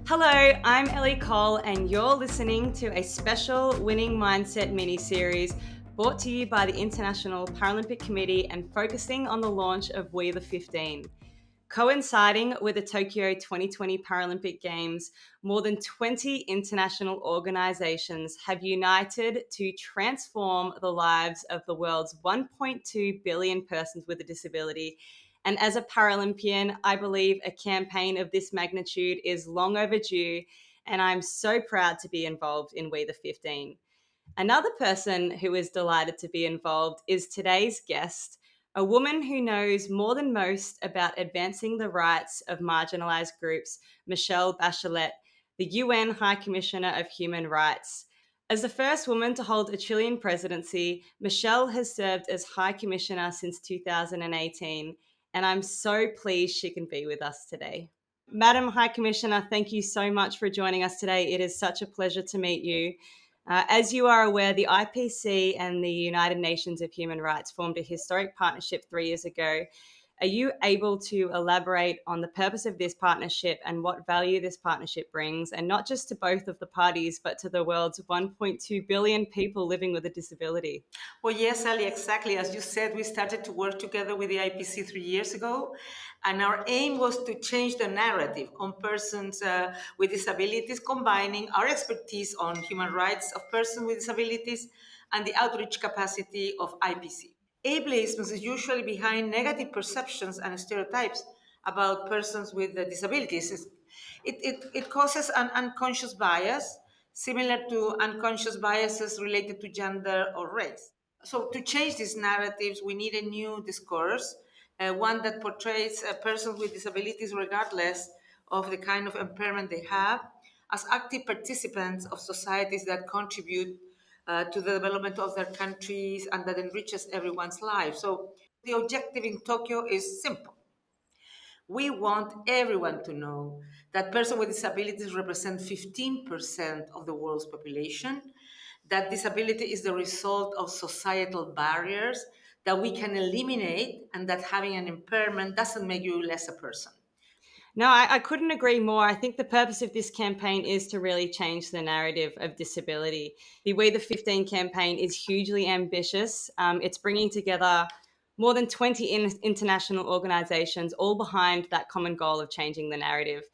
Hello, I'm Ellie Cole, and you're listening to a special Winning Mindset mini-series brought to you by the International Paralympic Committee and focusing on the launch of WeThe15. Coinciding with the Tokyo 2020 Paralympic Games, more than 20 international organizations have united to transform the lives of the world's 1.2 billion persons with a disability. And as a Paralympian, I believe a campaign of this magnitude is long overdue, and I'm so proud to be involved in WeThe15. Another person who is delighted to be involved is today's guest, a woman who knows more than most about advancing the rights of marginalized groups, Michelle Bachelet, the UN High Commissioner of Human Rights. As the first woman to hold a Chilean presidency, Michelle has served as High Commissioner since 2018, and I'm so pleased she can be with us today. Madam High Commissioner, thank you so much for joining us today. It is such a pleasure to meet you. As you are aware, the IPC and the United Nations of Human Rights formed a historic partnership 3 years ago. Are you able to elaborate on the purpose of this partnership and what value this partnership brings, and not just to both of the parties, but to the world's 1.2 billion people living with a disability? Well, yes, Ali, exactly. As you said, we started to work together with the IPC 3 years ago, and our aim was to change the narrative on persons with disabilities, combining our expertise on human rights of persons with disabilities and the outreach capacity of IPC. Ableism is usually behind negative perceptions and stereotypes about persons with disabilities. It causes an unconscious bias, similar to unconscious biases related to gender or race. So, to change these narratives, we need a new discourse, one that portrays persons with disabilities, regardless of the kind of impairment they have, as active participants of societies that contribute to the development of their countries and that enriches everyone's life. So, the objective in Tokyo is simple. We want everyone to know that persons with disabilities represent 15% of the world's population, that disability is the result of societal barriers that we can eliminate, and that having an impairment doesn't make you less a person. No, I couldn't agree more. I think the purpose of this campaign is to really change the narrative of disability. The We the 15 campaign is hugely ambitious. It's bringing together more than 20 international organizations, all behind that common goal of changing the narrative.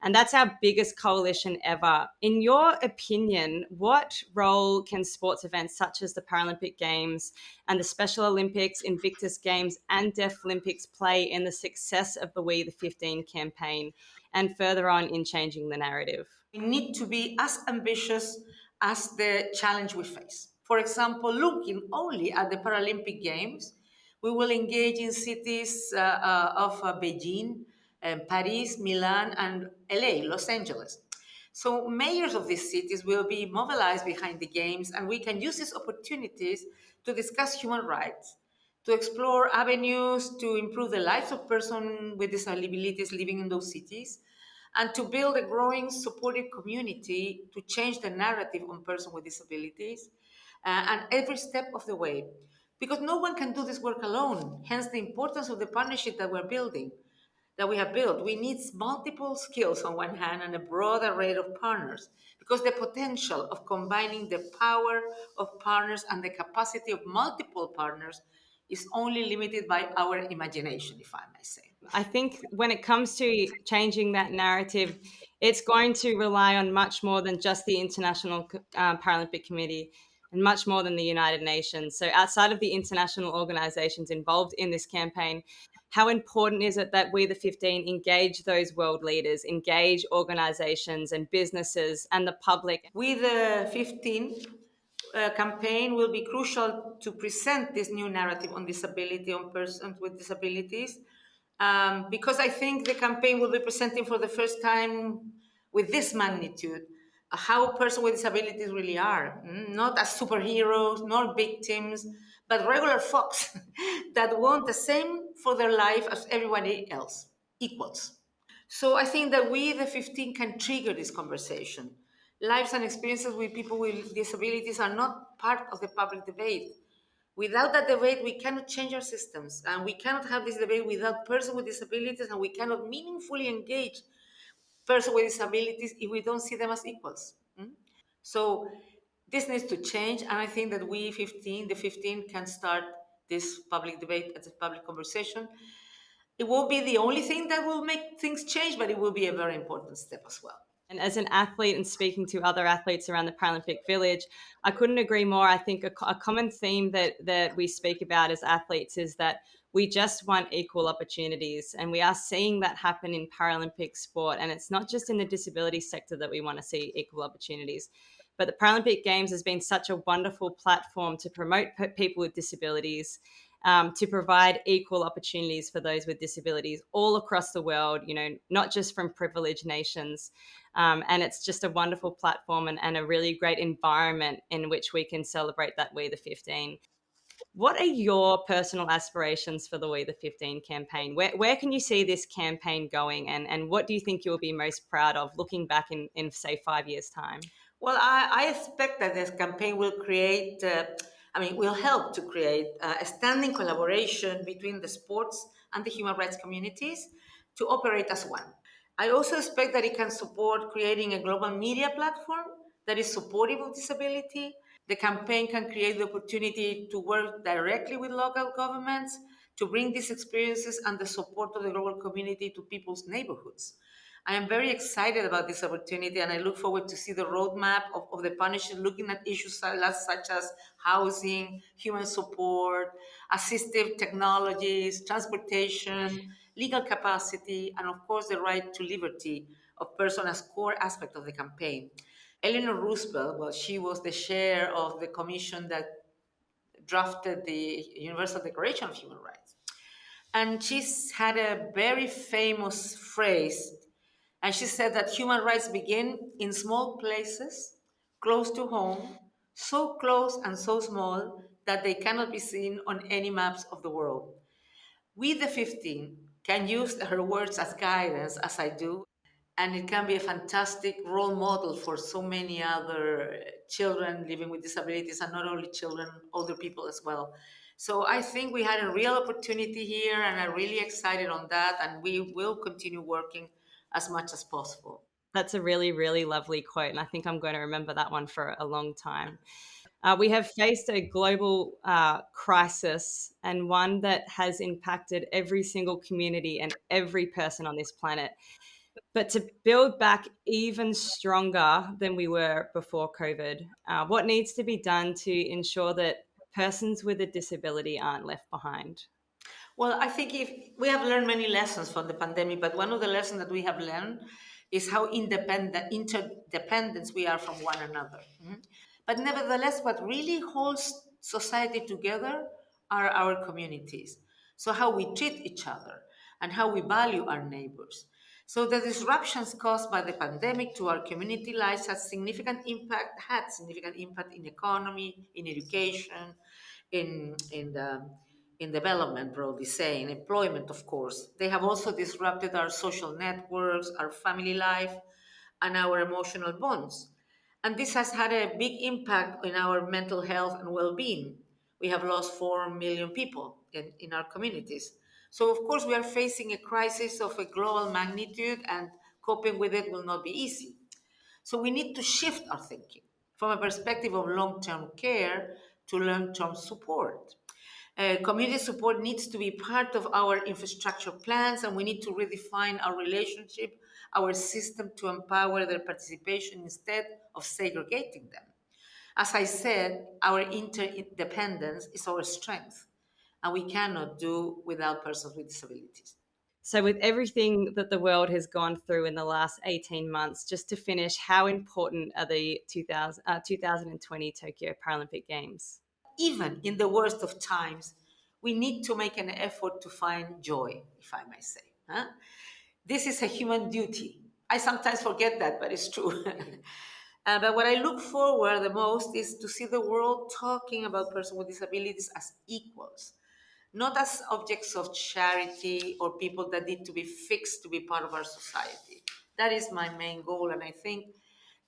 And that's our biggest coalition ever. In your opinion, what role can sports events such as the Paralympic Games and the Special Olympics, Invictus Games, and Deaflympics play in the success of the We the 15 campaign and further on in changing the narrative? We need to be as ambitious as the challenge we face. For example, looking only at the Paralympic Games, we will engage in cities of Beijing, Paris, Milan, and LA, Los Angeles. So, mayors of these cities will be mobilized behind the Games, and we can use these opportunities to discuss human rights, to explore avenues to improve the lives of persons with disabilities living in those cities, and to build a growing supportive community to change the narrative on persons with disabilities and every step of the way. Because no one can do this work alone, hence the importance of the partnership that we're building, that we have built. We need multiple skills on one hand and a broad array of partners, because the potential of combining the power of partners and the capacity of multiple partners is only limited by our imagination, if I may say. I think when it comes to changing that narrative, it's going to rely on much more than just the International Paralympic Committee and much more than the United Nations. So, outside of the international organizations involved in this campaign, how important is it that We the 15 engage those world leaders, engage organizations and businesses and the public? With the 15 campaign will be crucial to present this new narrative on disability, on persons with disabilities, because I think the campaign will be presenting for the first time with this magnitude how persons with disabilities really are, not as superheroes, not victims, but regular folks that want the same for their life as everybody else, equals. So I think that we, the 15, can trigger this conversation. Lives and experiences with people with disabilities are not part of the public debate. Without that debate, we cannot change our systems, and we cannot have this debate without persons with disabilities, and we cannot meaningfully engage persons with disabilities if we don't see them as equals. So this needs to change, and I think that the 15 can start this public debate, this public conversation. It won't be the only thing that will make things change, but it will be a very important step as well. And as an athlete and speaking to other athletes around the Paralympic Village, I couldn't agree more. I think a common theme that we speak about as athletes is that we just want equal opportunities. And we are seeing that happen in Paralympic sport. And it's not just in the disability sector that we want to see equal opportunities. But the Paralympic Games has been such a wonderful platform to promote people with disabilities, to provide equal opportunities for those with disabilities all across the world, not just from privileged nations. And it's just a wonderful platform and a really great environment in which we can celebrate that We the 15. What are your personal aspirations for the We the 15 campaign? Where can you see this campaign going? And what do you think you'll be most proud of looking back in say, 5 years' time? Well, I expect that this campaign will will help to create a standing collaboration between the sports and the human rights communities to operate as one. I also expect that it can support creating a global media platform that is supportive of disability. The campaign can create the opportunity to work directly with local governments to bring these experiences and the support of the global community to people's neighborhoods. I am very excited about this opportunity, and I look forward to see the roadmap of the partnership looking at issues such as housing, human support, assistive technologies, transportation, legal capacity, and of course the right to liberty of person as core aspect of the campaign. Eleanor Roosevelt, well, she was the chair of the commission that drafted the Universal Declaration of Human Rights. And she's had a very famous phrase, and she said that human rights begin in small places, close to home, so close and so small that they cannot be seen on any maps of the world. We, the 15, can use her words as guidance, as I do, and it can be a fantastic role model for so many other children living with disabilities, and not only children, older people as well. So I think we had a real opportunity here, and I'm really excited on that, and we will continue working as much as possible. That's a really, really lovely quote. And I think I'm going to remember that one for a long time. We have faced a global crisis, and one that has impacted every single community and every person on this planet. But to build back even stronger than we were before COVID, what needs to be done to ensure that persons with a disability aren't left behind? Well, I think if we have learned many lessons from the pandemic, but one of the lessons that we have learned is how interdependent we are from one another. But nevertheless, what really holds society together are our communities. So how we treat each other and how we value our neighbors. So the disruptions caused by the pandemic to our community lives had significant impact in economy, in education, in development, broadly saying, employment, of course. They have also disrupted our social networks, our family life, and our emotional bonds. And this has had a big impact in our mental health and well being. We have lost 4 million people in our communities. So, of course, we are facing a crisis of a global magnitude, and coping with it will not be easy. So, we need to shift our thinking from a perspective of long term care to long term support. Community support needs to be part of our infrastructure plans, and we need to redefine our relationship, our system to empower their participation instead of segregating them. As I said, our interdependence is our strength, and we cannot do without persons with disabilities. So, with everything that the world has gone through in the last 18 months, just to finish, how important are the 2020 Tokyo Paralympic Games? Even in the worst of times, we need to make an effort to find joy, if I may say. This is a human duty. I sometimes forget that, but it's true. But what I look forward the most is to see the world talking about persons with disabilities as equals, not as objects of charity or people that need to be fixed to be part of our society. That is my main goal, and I think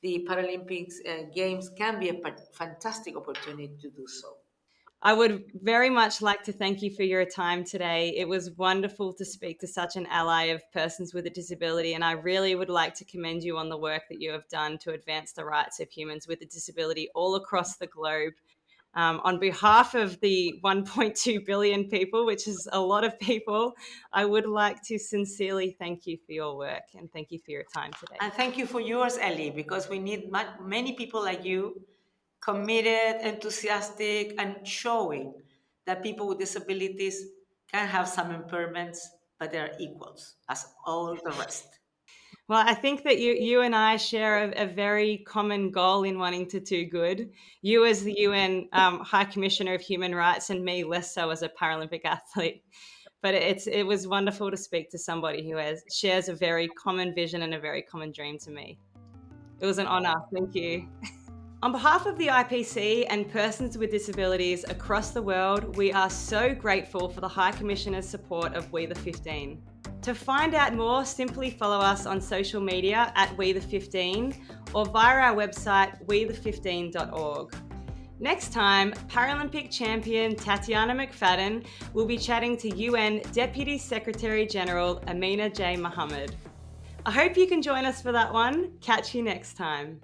the Paralympics Games can be a fantastic opportunity to do so. I would very much like to thank you for your time today. It was wonderful to speak to such an ally of persons with a disability, and I really would like to commend you on the work that you have done to advance the rights of humans with a disability all across the globe. On behalf of the 1.2 billion people, which is a lot of people, I would like to sincerely thank you for your work and thank you for your time today. And thank you for yours, Ellie, because we need many people like you, committed, enthusiastic, and showing that people with disabilities can have some impairments, but they're equals as all the rest. Well, I think that you and I share a very common goal in wanting to do good. You as the UN High Commissioner of Human Rights, and me less so as a Paralympic athlete. But it was wonderful to speak to somebody who shares a very common vision and a very common dream to me. It was an honor. Thank you. On behalf of the IPC and persons with disabilities across the world, we are so grateful for the High Commissioner's support of WeThe15. To find out more, simply follow us on social media at WeThe15 or via our website WeThe15.org. Next time, Paralympic champion Tatiana McFadden will be chatting to UN Deputy Secretary General Amina J. Mohammed. I hope you can join us for that one. Catch you next time.